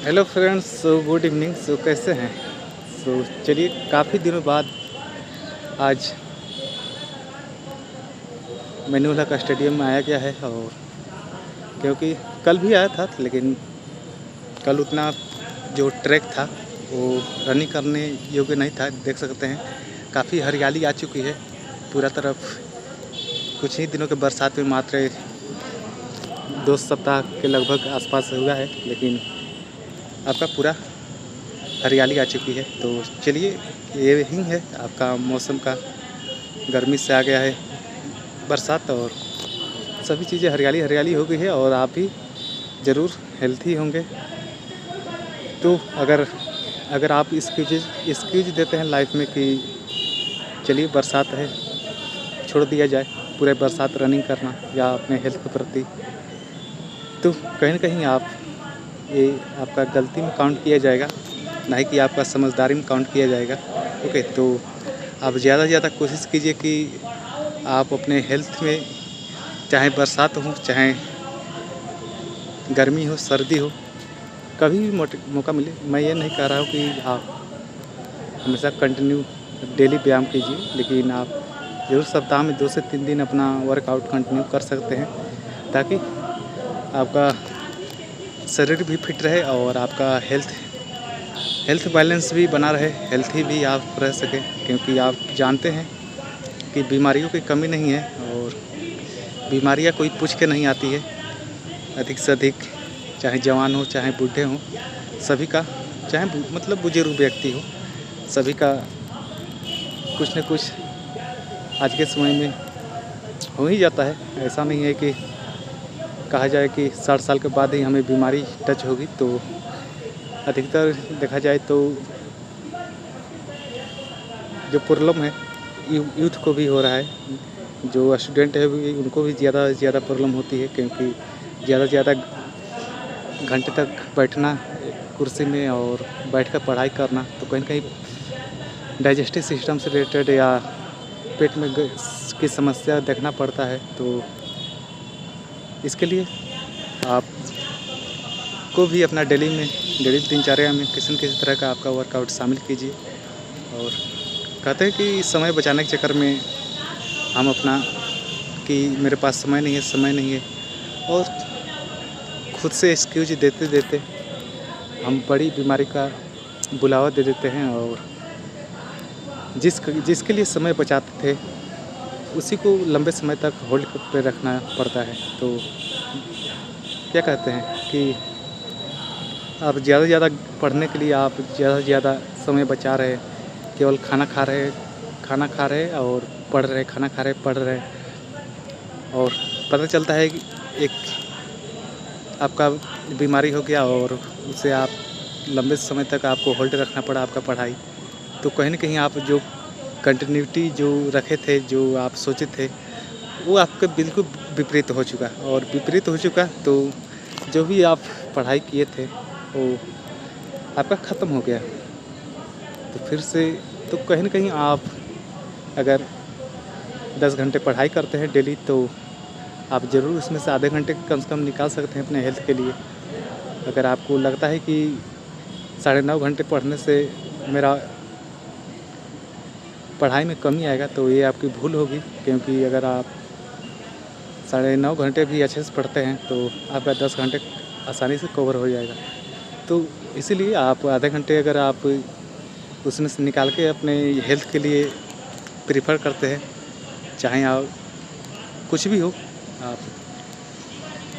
Hello friends, good evening. कैसे हैं? चलिए, काफ़ी दिनों बाद आज मैनुला का स्टेडियम में आया गया है। और क्योंकि कल भी आया था, लेकिन कल उतना जो ट्रैक था वो रनिंग करने योग्य नहीं था। देख सकते हैं काफ़ी हरियाली आ चुकी है पूरा तरफ। कुछ ही दिनों के बरसात में मात्र 2 सप्ताह के लगभग आसपास हुआ है, लेकिन आपका पूरा हरियाली आ चुकी है। तो चलिए, ये ही है आपका मौसम का। गर्मी से आ गया है बरसात, और सभी चीज़ें हरियाली हरियाली हो गई है। और आप भी ज़रूर हेल्थी होंगे। तो अगर आप एक्सक्यूज देते हैं लाइफ में कि चलिए बरसात है, छोड़ दिया जाए पूरे बरसात रनिंग करना या अपने हेल्थ के प्रति, तो कहीं ना कहीं ये आपका गलती में काउंट किया जाएगा, नहीं कि आपका समझदारी में काउंट किया जाएगा। ओके, तो आप ज़्यादा से ज़्यादा कोशिश कीजिए कि आप अपने हेल्थ में, चाहे बरसात हो, चाहे गर्मी हो, सर्दी हो, कभी भी मौका मिले। मैं ये नहीं कह रहा हूँ कि आप हमेशा कंटिन्यू डेली व्यायाम कीजिए, लेकिन आप ज़रूर सप्ताह में 2 से 3 दिन अपना वर्कआउट कंटिन्यू कर सकते हैं, ताकि आपका शरीर भी फिट रहे और आपका हेल्थ बैलेंस भी बना रहे, हेल्थी भी आप रह सकें। क्योंकि आप जानते हैं कि बीमारियों की कमी नहीं है, और बीमारियां कोई पूछ के नहीं आती है। अधिक से अधिक, चाहे जवान हो चाहे बूढ़े हों, सभी का, चाहे मतलब बुजुर्ग व्यक्ति हो, सभी का कुछ न कुछ आज के समय में हो ही जाता है। ऐसा नहीं है कि कहा जाए कि 60 साल के बाद ही हमें बीमारी टच होगी। तो अधिकतर देखा जाए तो जो प्रॉब्लम है यूथ को भी हो रहा है। जो स्टूडेंट है भी, उनको भी ज़्यादा से ज़्यादा प्रॉब्लम होती है, क्योंकि ज़्यादा से ज़्यादा घंटे तक बैठना कुर्सी में और बैठकर पढ़ाई करना, तो कहीं न कहीं डाइजेस्टिव सिस्टम से रिलेटेड या पेट में गैस की समस्या देखना पड़ता है। तो इसके लिए आप को भी अपना डेली दिनचर्या में किसी न किसी तरह का आपका वर्कआउट शामिल कीजिए। और कहते हैं कि समय बचाने के चक्कर में हम अपना, कि मेरे पास समय नहीं है, और खुद से एक्सक्यूज देते देते हम बड़ी बीमारी का बुलावा दे देते हैं। और जिसके लिए समय बचाते थे, उसी को लंबे समय तक होल्ड पे रखना पड़ता है। तो क्या कहते हैं कि आप ज़्यादा से ज़्यादा पढ़ने के लिए आप ज़्यादा से ज़्यादा समय बचा रहे, केवल खाना खा रहे और पढ़ रहे, खाना खा रहे, पढ़ रहे, और पता चलता है कि एक आपका बीमारी हो गया, और उसे आप लंबे समय तक आपको होल्ड रखना पड़ा आपका पढ़ाई। तो कहीं न कहीं आप जो कंटिन्यूटी जो रखे थे, जो आप सोचे थे, वो आपके बिल्कुल विपरीत हो चुका। और विपरीत हो चुका, तो जो भी आप पढ़ाई किए थे वो आपका ख़त्म हो गया। तो फिर से, तो कहीं न कहीं आप अगर 10 घंटे पढ़ाई करते हैं डेली, तो आप ज़रूर उसमें से आधे घंटे कम से कम निकाल सकते हैं अपने हेल्थ के लिए। अगर आपको लगता है कि 9.5 घंटे पढ़ने से मेरा पढ़ाई में कमी आएगा, तो ये आपकी भूल होगी। क्योंकि अगर आप 9.5 घंटे भी अच्छे से पढ़ते हैं, तो आपका 10 घंटे आसानी से कवर हो जाएगा। तो इसीलिए आप आधे घंटे अगर आप उसमें से निकाल के अपने हेल्थ के लिए प्रेफर करते हैं, चाहे आप कुछ भी हो, आप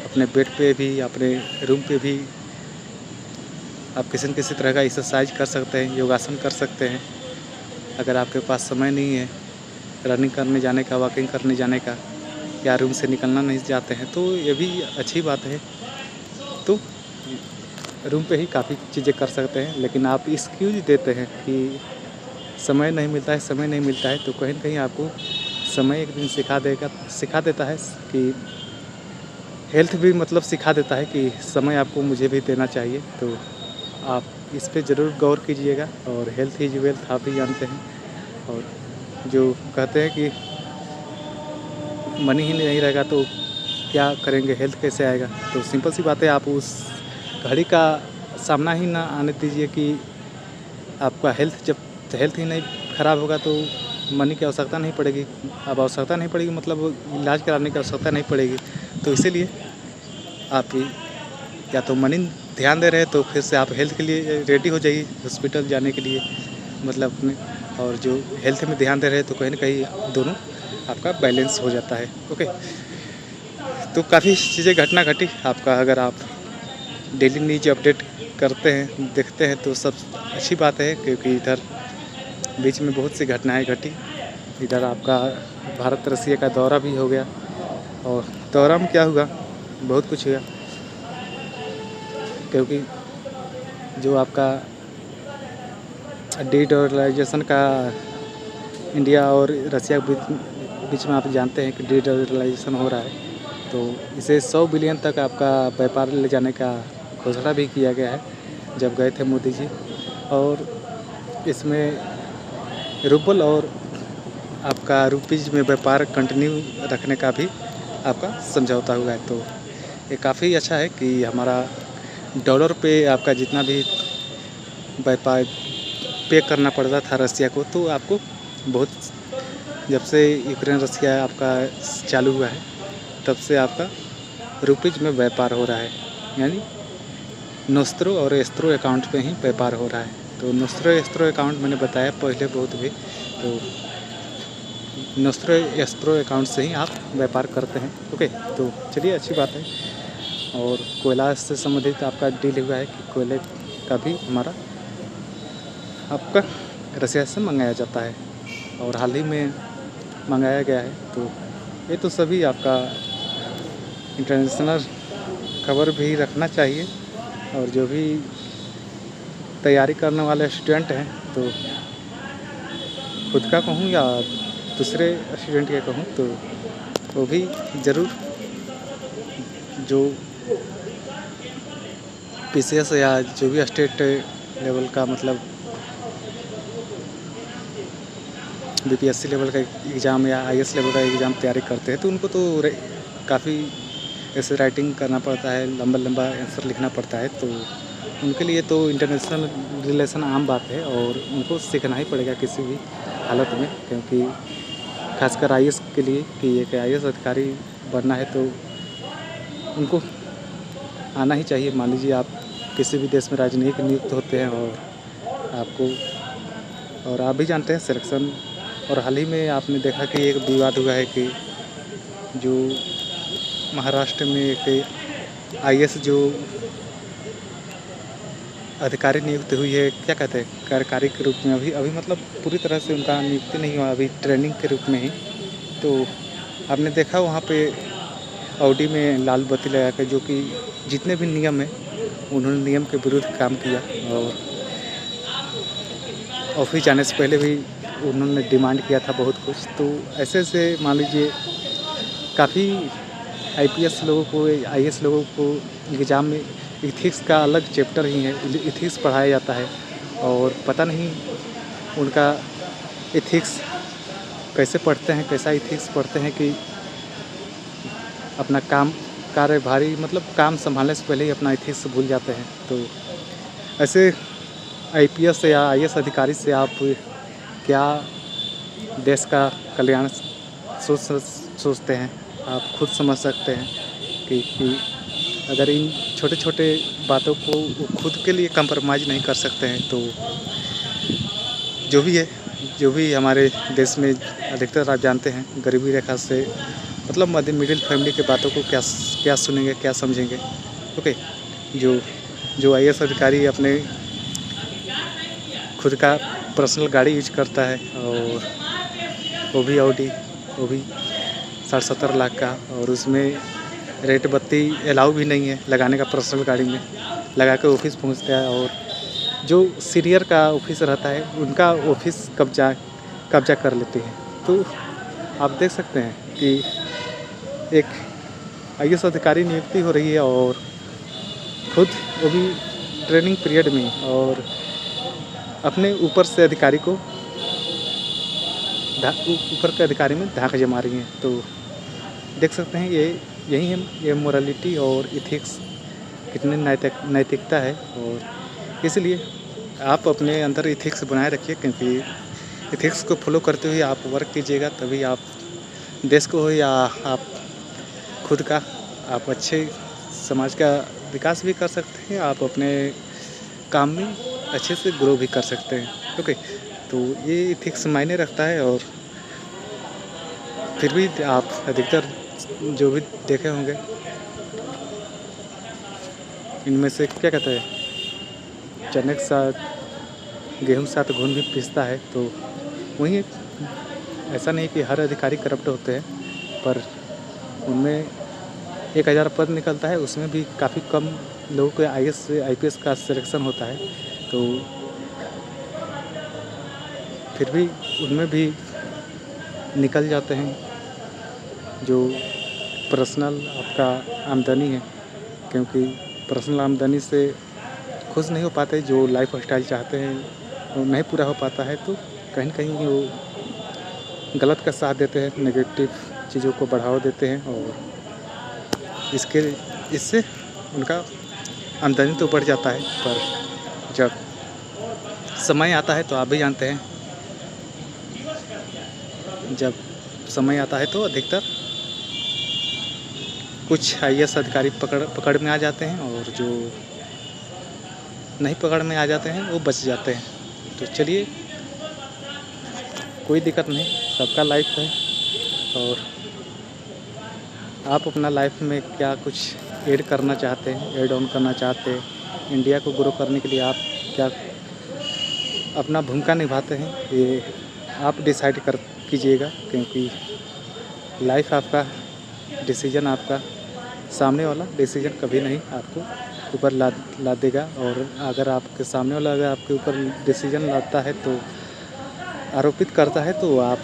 अपने बेड पे भी, अपने रूम पे भी आप किसी न किसी तरह का एक्सरसाइज कर सकते हैं, योगासन कर सकते हैं। अगर आपके पास समय नहीं है रनिंग करने जाने का, वॉकिंग करने जाने का, या रूम से निकलना नहीं चाहते हैं, तो ये भी अच्छी बात है। तो रूम पे ही काफ़ी चीज़ें कर सकते हैं। लेकिन आप एक्सक्यूज़ देते हैं कि समय नहीं मिलता है, तो कहीं न कहीं आपको समय एक दिन सिखा देता है कि हेल्थ भी मतलब सिखा देता है कि समय आपको मुझे भी देना चाहिए। तो आप इस पे ज़रूर गौर कीजिएगा। और हेल्थ इज़ वेल्थ, आप भी जानते हैं। और जो कहते हैं कि मनी ही नहीं रहेगा तो क्या करेंगे, हेल्थ कैसे आएगा। तो सिंपल सी बात है, आप उस घड़ी का सामना ही ना आने दीजिए कि आपका हेल्थ ही नहीं ख़राब होगा तो मनी की आवश्यकता नहीं पड़ेगी। अब आवश्यकता नहीं पड़ेगी मतलब इलाज कराने की आवश्यकता नहीं पड़ेगी। तो इसीलिए आप या तो मनी ध्यान दे रहे हैं तो फिर से आप हेल्थ के लिए रेडी हो जाइए हॉस्पिटल जाने के लिए, मतलब अपने, और जो हेल्थ में ध्यान दे रहे हैं तो कहीं ना कहीं दोनों आपका बैलेंस हो जाता है। ओके, तो काफ़ी चीज़ें घटना घटी आपका, अगर आप डेली न्यूज अपडेट करते हैं देखते हैं तो सब अच्छी बात है, क्योंकि इधर बीच में बहुत सी घटनाएं घटी। इधर आपका भारत रसिया का दौरा भी हो गया, और दौरा में क्या हुआ, बहुत कुछ हुआ, क्योंकि जो आपका डीडोलराइजेशन का इंडिया और रसिया के बीच में आप जानते हैं कि डीडोलराइजेशन हो रहा है, तो इसे 100 बिलियन तक आपका व्यापार ले जाने का घोषणा भी किया गया है जब गए थे मोदी जी। और इसमें रूबल और आपका रुपीज़ में व्यापार कंटिन्यू रखने का भी आपका समझौता हुआ है। तो ये काफ़ी अच्छा है कि हमारा डॉलर पे आपका जितना भी व्यापार पे करना पड़ता था रसिया को, तो आपको बहुत, जब से यूक्रेन रसिया आपका चालू हुआ है तब से आपका रुपीज़ में व्यापार हो रहा है, यानी नोस्त्रो और एस्त्रो अकाउंट पे ही व्यापार हो रहा है। तो नोस्त्रो एस्त्रो अकाउंट मैंने बताया पहले बहुत भी, तो नोस्त्रो एस्त्रो अकाउंट से ही आप व्यापार करते हैं। ओके, तो चलिए अच्छी बात है। और कोयला से संबंधित आपका डील हुआ है कि कोयले का भी हमारा आपका रसिया से मंगाया जाता है, और हाल ही में मंगाया गया है। तो ये तो सभी आपका इंटरनेशनल खबर भी रखना चाहिए, और जो भी तैयारी करने वाले स्टूडेंट हैं, तो खुद का कहूँ या दूसरे स्टूडेंट के कहूँ, तो वो भी ज़रूर जो पीसीएस या जो भी स्टेट लेवल का, मतलब बीपीएससी लेवल का एग्ज़ाम या आईएएस लेवल का एग्ज़ाम तैयारी करते हैं, तो उनको तो काफ़ी ऐसे राइटिंग करना पड़ता है, लंबा लंबा आंसर लिखना पड़ता है। तो उनके लिए तो इंटरनेशनल रिलेशन आम बात है, और उनको सीखना ही पड़ेगा किसी भी हालत में, क्योंकि खासकर आईएएस के लिए कि एक आईएएस अधिकारी बनना है तो उनको आना ही चाहिए। मान लीजिए आप किसी भी देश में राजनयिक नियुक्त होते हैं, और आप भी जानते हैं सिलेक्शन, और हाल ही में आपने देखा कि एक विवाद हुआ है कि जो महाराष्ट्र में एक आईएएस जो अधिकारी नियुक्त हुई है, क्या कहते हैं, कार्यकारी के रूप में, अभी मतलब पूरी तरह से उनका नियुक्ति नहीं हुआ, अभी ट्रेनिंग के रूप में ही। तो आपने देखा वहाँ पे ऑडी में लाल बत्ती लगा के, जो कि जितने भी नियम हैं उन्होंने नियम के विरुद्ध काम किया, और ऑफिस जाने से पहले भी उन्होंने डिमांड किया था बहुत कुछ। तो ऐसे ऐसे मान लीजिए काफ़ी आईपीएस लोगों को, आईएएस लोगों को एग्ज़ाम में इथिक्स का अलग चैप्टर ही है, इथिक्स पढ़ाया जाता है, और पता नहीं उनका इथिक्स कैसे पढ़ते हैं, कैसा इथिक्स पढ़ते हैं कि अपना कार्यभारी मतलब काम संभालने से पहले ही अपना इथिक्स भूल जाते हैं। तो ऐसे आईपीएस या आईएएस अधिकारी से आप क्या देश का कल्याण सोचते हैं, आप खुद समझ सकते हैं कि अगर इन छोटे छोटे बातों को वो खुद के लिए कंप्रोमाइज़ नहीं कर सकते हैं, तो जो भी है, जो भी हमारे देश में अधिकतर आप जानते हैं गरीबी रेखा से, मतलब मध्य मिडिल फैमिली के बातों को क्या सुनेंगे, क्या समझेंगे। ओके, जो आईएएस अधिकारी अपने खुद का पर्सनल गाड़ी यूज करता है, और वो भी ऑडी, वो भी 60-70 लाख का, और उसमें रेड बत्ती अलाउ भी नहीं है लगाने का, पर्सनल गाड़ी में लगा के ऑफिस पहुंचता है, और जो सीनियर का ऑफिस रहता है उनका ऑफिस कब्जा कर लेते हैं। तो आप देख सकते हैं कि एक आईएएस अधिकारी नियुक्ति हो रही है, और खुद वो भी ट्रेनिंग पीरियड में, और अपने ऊपर से अधिकारी को ऊपर के अधिकारी में धाक जमा रही हैं। तो देख सकते हैं यही है, ये मोरालिटी और इथिक्स कितनी नैतिकता है। और इसलिए आप अपने अंदर एथिक्स बनाए रखिए, क्योंकि एथिक्स को फॉलो करते हुए आप वर्क कीजिएगा, तभी आप देश को हो या आप खुद का आप अच्छे समाज का विकास भी कर सकते हैं, आप अपने काम में अच्छे से ग्रो भी कर सकते हैं। ओके, तो ये एथिक्स मायने रखता है। और फिर भी आप अधिकतर जो भी देखे होंगे, इनमें से क्या कहते हैं, चने के साथ गेहूँ के साथ घुन भी पिसता है। तो वहीं ऐसा नहीं कि हर अधिकारी करप्ट होते हैं, पर उनमें 1000 पद निकलता है, उसमें भी काफ़ी कम लोगों के आईएएस से आईपीएस का सिलेक्शन होता है। तो फिर भी उनमें भी निकल जाते हैं जो पर्सनल आपका आमदनी है, क्योंकि पर्सनल आमदनी से खुश नहीं हो पाते, जो लाइफ स्टाइल चाहते हैं वो नहीं पूरा हो पाता है। तो कहीं न कहीं वो गलत का साथ देते हैं, नेगेटिव चीज़ों को बढ़ावा देते हैं, और इससे उनका आमदनी तो बढ़ जाता है। पर जब समय आता है तो आप भी जानते हैं, जब समय आता है तो अधिकतर कुछ आईएएस अधिकारी पकड़ में आ जाते हैं, और जो नहीं पकड़ में आ जाते हैं वो बच जाते हैं। तो चलिए, कोई दिक्कत नहीं, सबका लाइफ है। और आप अपना लाइफ में क्या कुछ ऐड करना चाहते हैं, ऐड ऑन करना चाहते हैं, इंडिया को ग्रो करने के लिए आप क्या अपना भूमिका निभाते हैं, ये आप डिसाइड कीजिएगा। क्योंकि लाइफ आपका डिसीजन, आपका सामने वाला डिसीजन कभी नहीं आपको ऊपर ला देगा। और अगर आपके सामने वाला अगर आपके ऊपर डिसीजन लाता है, तो आरोपित करता है, तो आप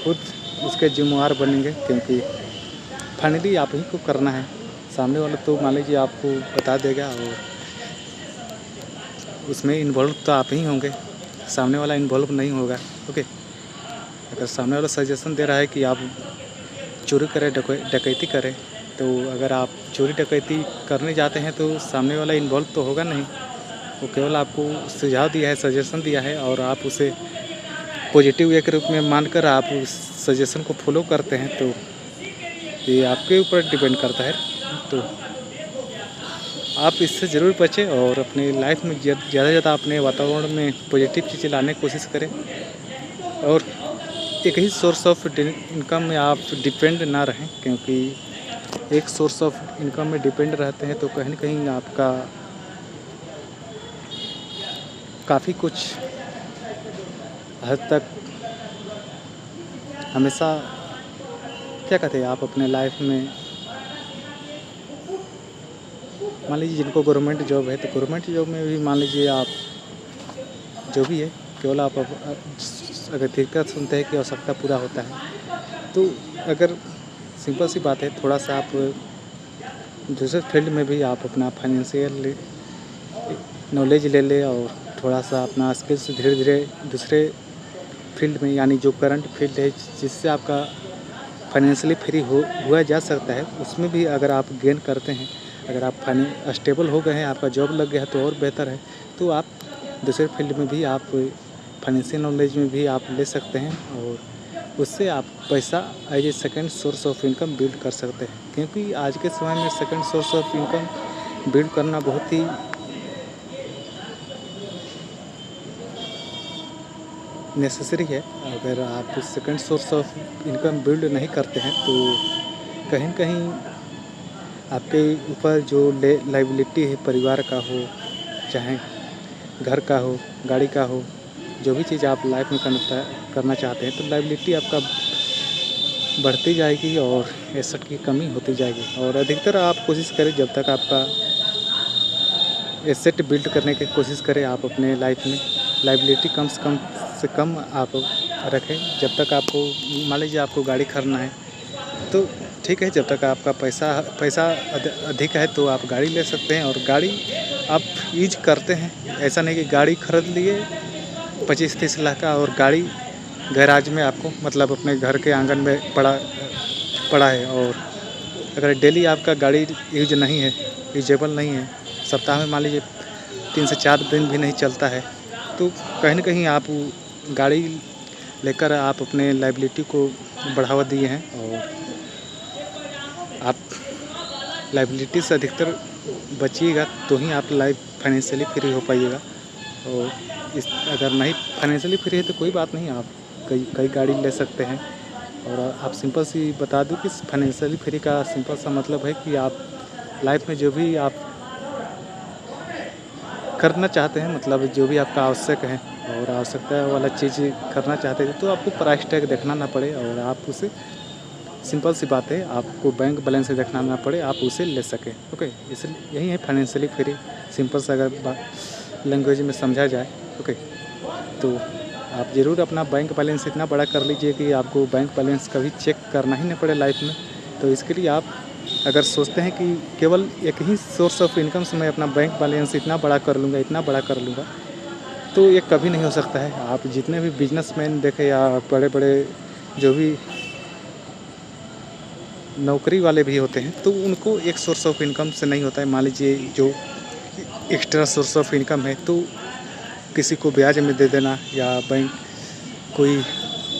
खुद उसके जिम्मेवार बनेंगे, क्योंकि फाइनली आप ही को करना है। सामने वाला तो मान लीजिए आपको बता देगा, और उसमें इन्वॉल्व तो आप ही होंगे, सामने वाला इन्वॉल्व नहीं होगा। ओके, अगर सामने वाला सजेशन दे रहा है कि आप चोरी करें, डकैती करें, तो अगर आप चोरी डकैती करने जाते हैं तो सामने वाला इन्वॉल्व तो होगा नहीं, वो केवल आपको सुझाव दिया है, सजेशन दिया है, और आप उसे पॉजिटिव वे के रूप में मानकर आप उस सजेशन को फॉलो करते हैं। तो ये आपके ऊपर डिपेंड करता है। तो आप इससे ज़रूर बचें, और अपनी लाइफ में ज़्यादा से ज़्यादा अपने वातावरण में पॉजिटिव चीज़ें लाने की कोशिश करें, और एक ही सोर्स ऑफ इनकम में आप डिपेंड ना रहें, क्योंकि एक सोर्स ऑफ इनकम में डिपेंड रहते हैं तो कहीं न कहीं आपका काफ़ी कुछ हद तक हमेशा क्या कहते हैं, आप अपने लाइफ में मान लीजिए जिनको गवर्नमेंट जॉब है, तो गवर्नमेंट जॉब में भी मान लीजिए आप जो भी है, केवल आप अगर दिक्कत सुनते हैं कि आवश्यकता पूरा होता है, तो अगर सिंपल सी बात है, थोड़ा सा आप दूसरे फील्ड में भी आप अपना फाइनेंशियल नॉलेज ले लें, और थोड़ा सा अपना स्किल्स धीरे धीरे दूसरे फील्ड में, यानी जो करंट फील्ड है जिससे आपका फाइनेंशियली फ्री हुआ जा सकता है, उसमें भी अगर आप गेन करते हैं, अगर आप स्टेबल हो गए हैं, आपका जॉब लग गया है तो और बेहतर है। तो आप दूसरे फील्ड में भी आप फाइनेंशियल नॉलेज में भी आप ले सकते हैं, और उससे आप पैसा as a second source of income build कर सकते हैं। क्योंकि आज के समय में second source of income build करना बहुत ही नेसेसरी है। अगर आप second source of income build नहीं करते हैं, तो कहीं न कहीं आपके ऊपर जो लायबिलिटी है, परिवार का हो, चाहे घर का हो, गाड़ी का हो, जो भी चीज़ आप लाइफ में करना चाहते हैं, तो लायबिलिटी आपका बढ़ती जाएगी और एसेट की कमी होती जाएगी। और अधिकतर आप कोशिश करें, जब तक आपका एसेट बिल्ड करने की कोशिश करें आप अपने लाइफ में, लायबिलिटी कम से कम आप रखें। जब तक आपको मान लीजिए आपको गाड़ी खरीदना है, तो ठीक है, जब तक आपका पैसा अधिक है तो आप गाड़ी ले सकते हैं, और गाड़ी आप यूज करते हैं। ऐसा नहीं कि गाड़ी खरीद लिए 25-30 लाख का, और गाड़ी गैराज में आपको मतलब अपने घर के आंगन में पड़ा है, और अगर डेली आपका गाड़ी यूज नहीं है, यूजेबल नहीं है, सप्ताह में मान लीजिए 3 से 4 दिन भी नहीं चलता है, तो कहीं न कहीं आप गाड़ी लेकर आप अपने लायबिलिटी को बढ़ावा दिए हैं और आप लायबिलिटी से अधिकतर बचिएगा तो ही आप फाइनेंशियली फ्री हो पाइएगा। और इस अगर नहीं फाइनेंशियली फ्री है तो कोई बात नहीं, आप कई कई गाड़ी ले सकते हैं। और आप सिंपल सी बता दूं कि फाइनेंशियली फ्री का सिंपल सा मतलब है कि आप लाइफ में जो भी आप करना चाहते हैं, मतलब जो भी आपका आवश्यक है और आवश्यकता वाला चीज़ करना चाहते हैं, तो आपको प्राइस टैग देखना ना पड़े और आप उसे सिंपल सी बात है, आपको बैंक बैलेंस से देखना ना पड़े, आप उसे ले सकें। ओके, इसलिए यही है फाइनेंशियली फ्री। सिंपल सा अगर लैंग्वेज में समझा जाए, ओके, तो आप ज़रूर अपना बैंक बैलेंस इतना बड़ा कर लीजिए कि आपको बैंक बैलेंस कभी चेक करना ही ना पड़े लाइफ में। तो इसके लिए आप अगर सोचते हैं कि केवल एक ही सोर्स ऑफ इनकम से मैं अपना बैंक बैलेंस इतना बड़ा कर लूँगा, इतना बड़ा कर लूँगा, तो ये कभी नहीं हो सकता है। आप जितने भी बिजनेसमैन देखें या बड़े-बड़े जो भी नौकरी वाले भी होते हैं, तो उनको एक सोर्स ऑफ इनकम से नहीं होता है। मान लीजिए जो एक्स्ट्रा सोर्स ऑफ इनकम है, तो किसी को ब्याज में दे देना या बैंक कोई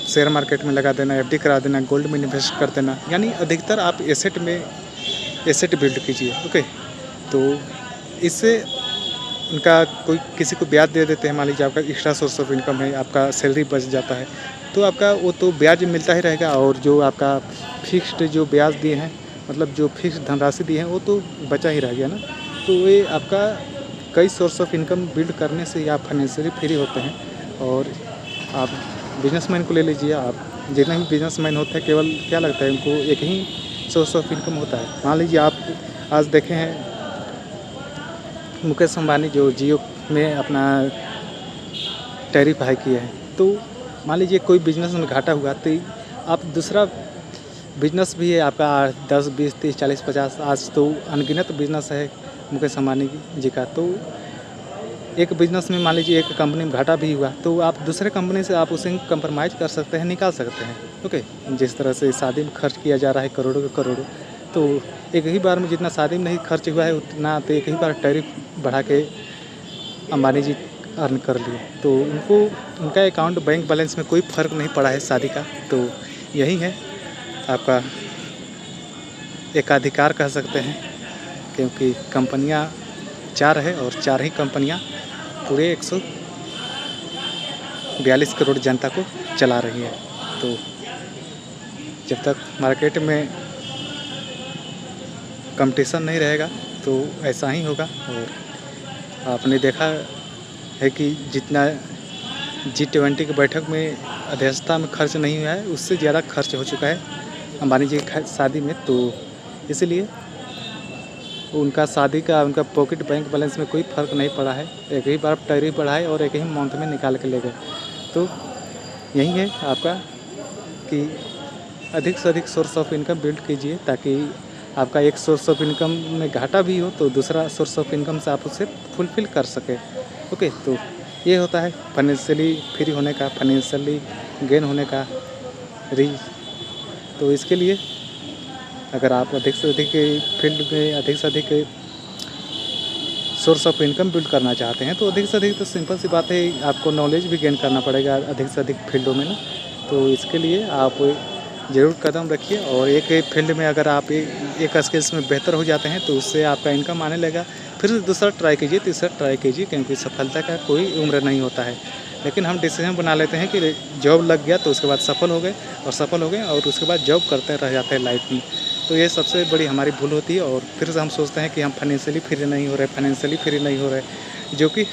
शेयर मार्केट में लगा देना, एफडी करा देना, गोल्ड में इन्वेस्ट कर देना, यानी अधिकतर आप एसेट बिल्ड कीजिए। ओके, तो इससे उनका कोई किसी को ब्याज दे देते हैं, मान लीजिए आपका एक्स्ट्रा सोर्स ऑफ इनकम है, आपका सैलरी बच जाता है, तो आपका वो तो ब्याज मिलता ही रहेगा और जो आपका फिक्स्ड जो ब्याज दिए हैं, मतलब जो फिक्स्ड धनराशि दी है, वो तो बचा ही रह गया ना। तो ये आपका कई सोर्स ऑफ इनकम बिल्ड करने से आप फाइनेंशियली फ्री होते हैं। और आप बिजनेसमैन को ले लीजिए, आप जितने भी बिजनेसमैन होते हैं, केवल क्या लगता है उनको एक ही सोर्स ऑफ इनकम होता है। मान लीजिए आप आज देखे हैं मुकेश अंबानी जो जियो में अपना टैरिफ हाई किया है, तो मान लीजिए कोई बिजनेस में घाटा हुआ तो आप दूसरा बिजनेस भी है आपका 10, 20, 30, 40, 50, आज तो अनगिनत बिजनेस है मुकेश अंबानी जी का। तो एक बिजनेस में मान लीजिए एक कंपनी में घाटा भी हुआ, तो आप दूसरे कंपनी से आप उसे कंप्रोमाइज़ कर सकते हैं, निकाल सकते हैं। ओके, जिस तरह से शादी में खर्च किया जा रहा है करोड़ों के करोड़ों, तो एक ही बार में जितना शादी में नहीं खर्च हुआ है उतना तो एक ही बार टैरिफ बढ़ा के अंबानी जी अर्न कर लिए। तो उनका अकाउंट बैंक बैलेंस में कोई फ़र्क नहीं पड़ा है शादी का। तो यही है आपका एकाधिकार कह सकते हैं, क्योंकि कंपनियां 4 है और 4 ही कंपनियां पूरे 142 करोड़ जनता को चला रही है। तो जब तक मार्केट में कंपटीशन नहीं रहेगा तो ऐसा ही होगा। और आपने देखा है कि जितना G20 की बैठक में अध्यक्षता में खर्च नहीं हुआ है, उससे ज़्यादा खर्च हो चुका है अंबानी जी की शादी में। तो इसलिए उनका शादी का उनका पॉकेट बैंक बैलेंस में कोई फ़र्क नहीं पड़ा है। एक ही बार टैरिफ बढ़ाए और एक ही मंथ में निकाल के ले गए। तो यही है आपका कि अधिक से अधिक सोर्स ऑफ इनकम बिल्ड कीजिए, ताकि आपका एक सोर्स ऑफ इनकम में घाटा भी हो तो दूसरा सोर्स ऑफ इनकम से आप उसे फुलफ़िल कर सकें। ओके, तो ये होता है फाइनेंशियली फ्री होने का, फाइनेंशियली गेन होने का रीज़। तो इसके लिए अगर आप अधिक से अधिक फील्ड में अधिक से अधिक सोर्स ऑफ इनकम बिल्ड करना चाहते हैं, तो अधिक से अधिक तो सिंपल सी बात है, आपको नॉलेज भी गेन करना पड़ेगा अधिक से अधिक फील्डों में ना। तो इसके लिए आप ज़रूर कदम रखिए और एक फील्ड में अगर आप एक स्किल्स में बेहतर हो जाते हैं तो उससे आपका इनकम आने लगेगा। फिर दूसरा ट्राई कीजिए, तीसरा ट्राई कीजिए, क्योंकि सफलता का कोई उम्र नहीं होता है। लेकिन हम डिसीजन बना लेते हैं कि जॉब लग गया तो उसके बाद सफल हो गए और उसके बाद जॉब करते रह जाते हैं लाइफ में। तो ये सबसे बड़ी हमारी भूल होती है। और फिर से हम सोचते हैं कि हम फाइनेंशियली फ्री नहीं हो रहे, जो कि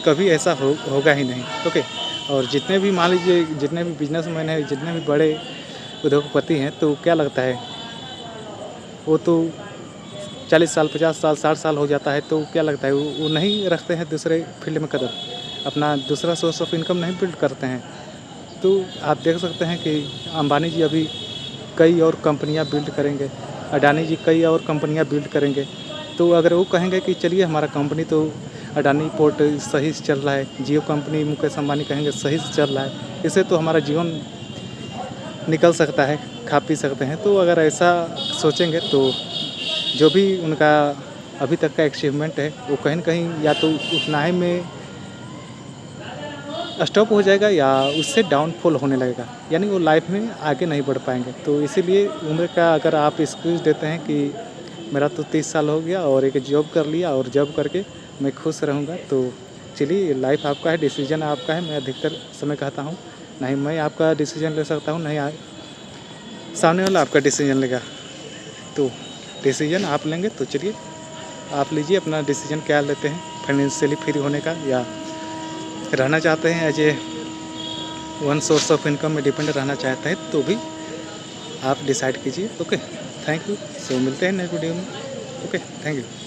कभी ऐसा होगा ही नहीं। ओके, और जितने भी मान लीजिए जितने भी बिजनेसमैन हैं, जितने भी बड़े उद्योगपति हैं, तो क्या लगता है वो तो 40 साल, 50 साल, 60 साल हो जाता है, तो क्या लगता है वो नहीं रखते हैं दूसरे फील्ड में कदम, अपना दूसरा सोर्स ऑफ इनकम नहीं बिल्ड करते हैं। तो आप देख सकते हैं कि अंबानी जी अभी कई और कंपनियां बिल्ड करेंगे, अडानी जी कई और कंपनियां बिल्ड करेंगे। तो अगर वो कहेंगे कि चलिए हमारा कंपनी तो अडानी पोर्ट सही से चल रहा है, जियो कंपनी मुकेश अंबानी कहेंगे सही से चल रहा है, इससे तो हमारा जीवन निकल सकता है, खा पी सकते हैं। तो अगर ऐसा सोचेंगे तो जो भी उनका अभी तक का अचीवमेंट है वो कहीं न कहीं या तो उतना ही में स्टॉप हो जाएगा या उससे डाउनफॉल होने लगेगा, यानी वो लाइफ में आगे नहीं बढ़ पाएँगे। तो इसीलिए उम्र का अगर आप एक्सक्यूज़ देते हैं कि मेरा तो 30 साल हो गया और एक जॉब कर लिया और जॉब करके मैं खुश रहूँगा, तो चलिए लाइफ आपका है, डिसीज़न आपका है। मैं अधिकतर समय कहता हूँ, नहीं मैं आपका डिसीज़न ले सकता हूँ, नहीं सामने वाला आपका डिसीज़न लेगा। तो डिसीज़न आप लेंगे तो चलिए आप लीजिए अपना डिसीज़न क्या लेते हैं, फाइनेंशियली फ्री होने का या रहना चाहते हैं as a one source of income में डिपेंड रहना चाहते हैं तो भी आप डिसाइड कीजिए। Okay, thank you. सो मिलते हैं नेक्स्ट वीडियो में। Okay, thank you.